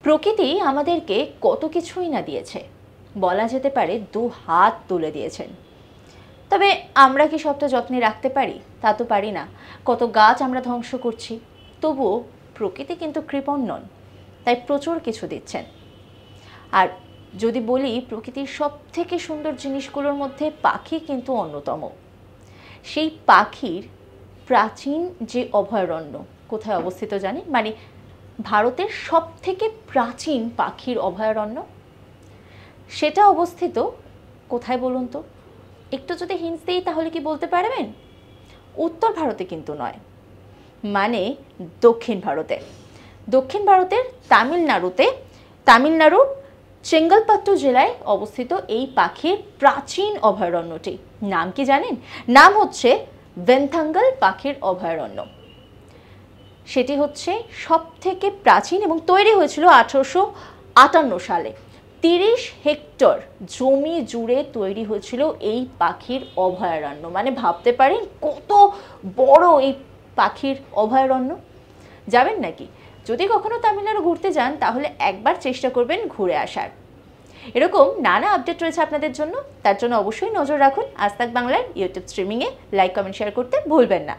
প্রকৃতি আমাদেরকে কত কিছুই না দিয়েছে, বলা যেতে পারে দু হাত তুলে দিয়েছেন। তবে আমরা কি সবটা যত্নে রাখতে পারি? তা তো পারি না। কত গাছ আমরা ধ্বংস করছি, তবুও প্রকৃতি কিন্তু কৃপণ নন, তাই প্রচুর কিছু দিচ্ছেন। আর যদি বলি প্রকৃতির সব থেকে সুন্দর জিনিসগুলোর মধ্যে পাখি কিন্তু অন্যতম। সেই পাখির প্রাচীন যে অভয়ারণ্য কোথায় অবস্থিত জানেন? মানে ভারতের সব থেকে প্রাচীন পাখির অভয়ারণ্য সেটা অবস্থিত কোথায় বলুন তো? একটু যদি হিন্টস দিই তাহলে কি বলতে পারবেন? উত্তর ভারতে কিন্তু নয়, মানে দক্ষিণ ভারতে। দক্ষিণ ভারতের তামিলনাড়ুর চেঙ্গলপট্টু জেলায় অবস্থিত এই পাখির প্রাচীন অভয়ারণ্যটি নাম কি জানেন? নাম হচ্ছে ভেন্থাঙ্গল পাখির অভয়ারণ্য। সেটি হচ্ছে সব থেকে প্রাচীন এবং তৈরি হয়েছিল 1858 সালে। 30 হেক্টর জমি জুড়ে তৈরি হয়েছিল এই পাখির অভয়ারণ্য। মানে ভাবতে পারেন কত বড় এই পাখির অভয়ারণ্য। যাবেন নাকি? যদি কখনো তামিলনাড়ু ঘুরতে যান তাহলে একবার চেষ্টা করবেন ঘুরে আসার। এরকম নানা আপডেট রয়েছে আপনাদের জন্য, তার জন্য অবশ্যই নজর রাখুন আজ তাক বাংলার ইউটিউব স্ট্রিমিংয়ে। লাইক কমেন্ট শেয়ার করতে ভুলবেন না।